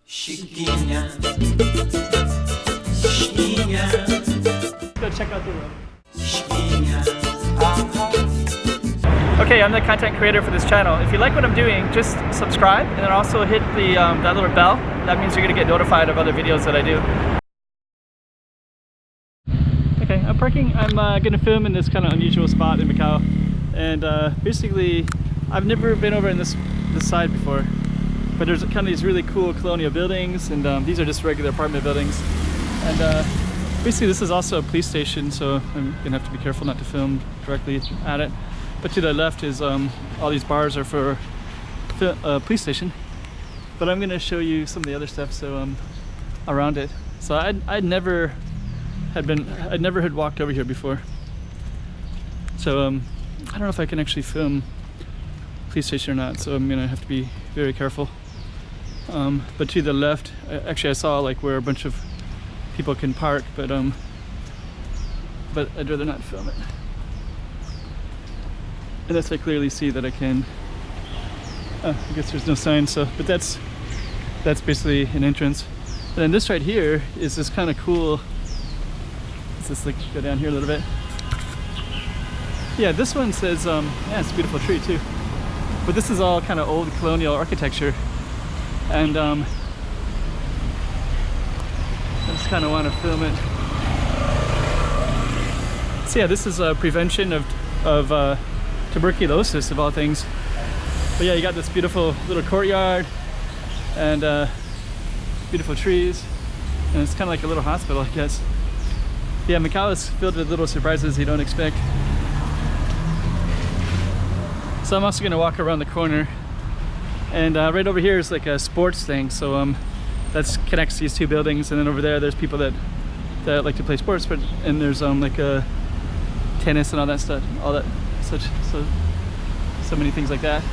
Chiquinha, Chiquinha. Go check out the room. Chiquinha. Okay, I'm the content creator for this channel. If you like what I'm doing, just subscribe and then also hit the that little bell. That means you're gonna get notified of other videos that I do. Okay, I'm gonna film in this kind of unusual spot in Macau, and basically, I've never been over in this side before. But there's kind of these really cool colonial buildings, and these are just regular apartment buildings. And basically this is also a police station, so I'm gonna have to be careful not to film directly at it. But to the left is all these bars are for police station. But I'm gonna show you some of the other stuff around it. So I'd never had walked over here before. So I don't know if I can actually film police station or not, so I'm gonna have to be very careful. But to the left, actually I saw like where a bunch of people can park, but I'd rather not film it. Unless I clearly see that I can. I guess there's no sign, but that's basically an entrance. And then this right here is this kind of cool. Let's just like go down here a little bit. Yeah, this one says, yeah, it's a beautiful tree too. But this is all kind of old colonial architecture. And I just kind of want to film it. So yeah, this is prevention of tuberculosis of all things. But yeah, you got this beautiful little courtyard and beautiful trees, and it's kind of like a little hospital, I guess. Yeah, Macau is filled with little surprises you don't expect. So I'm also going to walk around the corner. And right over here is like a sports thing, so that connects these two buildings, and then over there's people that like to play sports, and there's like a tennis and all that stuff, so many things like that.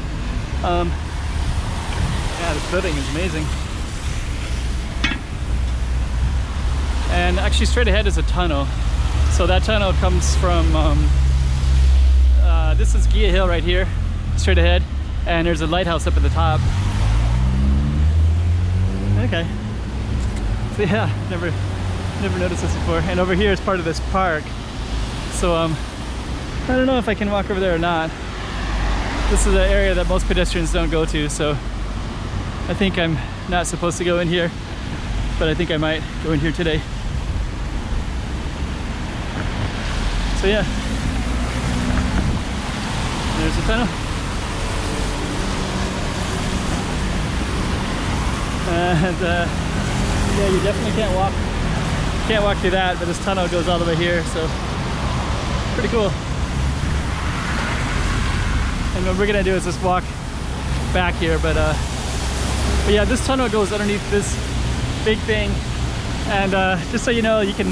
Yeah, this building is amazing. And actually straight ahead is a tunnel, so that tunnel comes from this is Gia Hill right here, straight ahead. And there's a lighthouse up at the top. Okay. So yeah, never noticed this before. And over here is part of this park. So I don't know if I can walk over there or not. This is an area that most pedestrians don't go to, so I think I'm not supposed to go in here, but I think I might go in here today. So yeah. There's the tunnel. And yeah, you definitely can't walk through that, but this tunnel goes all the way here, so pretty cool. And what we're gonna do is just walk back here, but yeah, this tunnel goes underneath this big thing, and just so you know, you can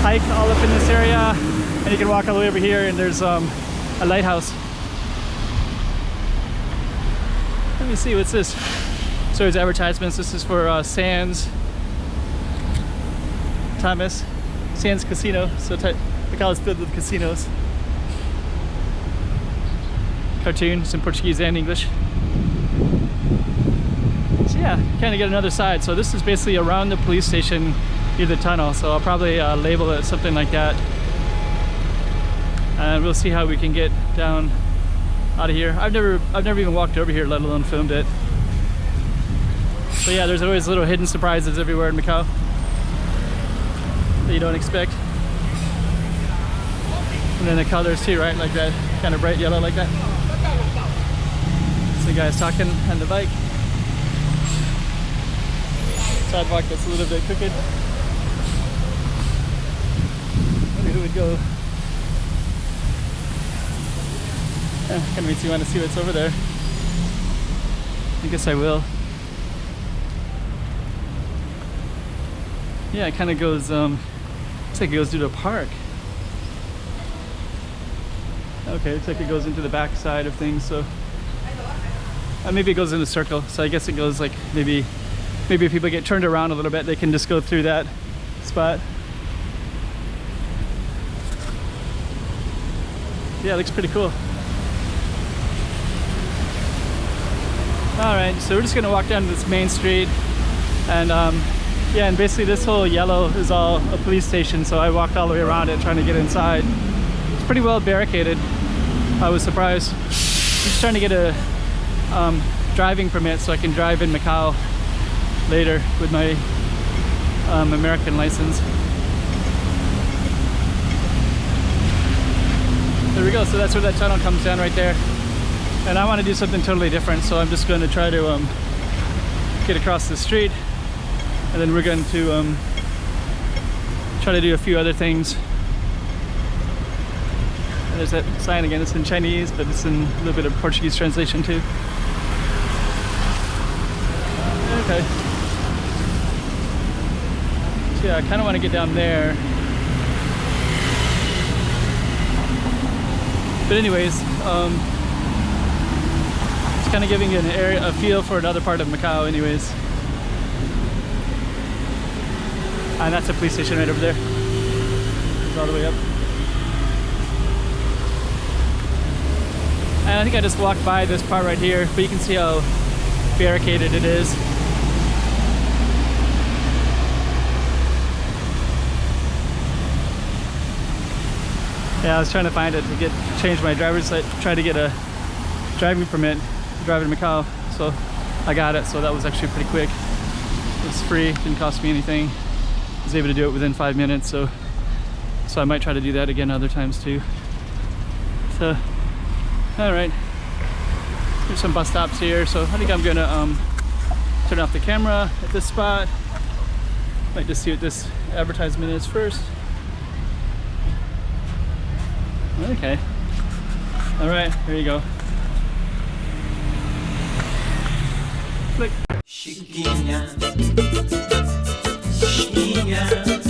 hike all up in this area, and you can walk all the way over here, and there's a lighthouse. Let me see, what's this? So there's advertisements. This is for Sands Casino. So Macau is filled with casinos. Cartoons in Portuguese and English. So yeah, kind of get another side. So this is basically around the police station near the tunnel. So I'll probably label it something like that. And we'll see how we can get down out of here. I've never even walked over here, let alone filmed it. So yeah, there's always little hidden surprises everywhere in Macau that you don't expect. And then the colors too, right? Like that kind of bright yellow like that. So the guy's talking on the bike. Sidewalk that's a little bit crooked. Maybe who would go? Kind of makes you want to see what's over there. I guess I will. Yeah, it kind of goes, looks like it goes through the park. Okay, looks like it goes into the back side of things, so. Maybe it goes in a circle, so I guess it goes like, maybe if people get turned around a little bit, they can just go through that spot. Yeah, it looks pretty cool. Alright, so we're just gonna walk down to this main street. And yeah, and basically this whole yellow is all a police station, so I walked all the way around it trying to get inside. It's pretty well barricaded. I was surprised. I'm just trying to get a driving permit so I can drive in Macau later with my American license. There we go, so that's where that tunnel comes down right there. And I want to do something totally different, so I'm just going to try to get across the street, and then we're going to try to do a few other things. And there's that sign again, it's in Chinese, but it's in a little bit of Portuguese translation too. Okay. So yeah, I kind of want to get down there. But anyways, it's kind of giving you an area, a feel for another part of Macau anyways. And that's a police station right over there. It's all the way up. And I think I just walked by this part right here, but you can see how barricaded it is. Yeah, I was trying to find it to change my driver's license, try to get a driving permit to drive in Macau. So I got it, so that was actually pretty quick. It was free, didn't cost me anything. I was able to do it within 5 minutes, so I might try to do that again other times too. So, all right. There's some bus stops here, so I think I'm gonna turn off the camera at this spot. Might just see what this advertisement is first. Okay. All right, here you go. Click. Chiquinha, chiquinha.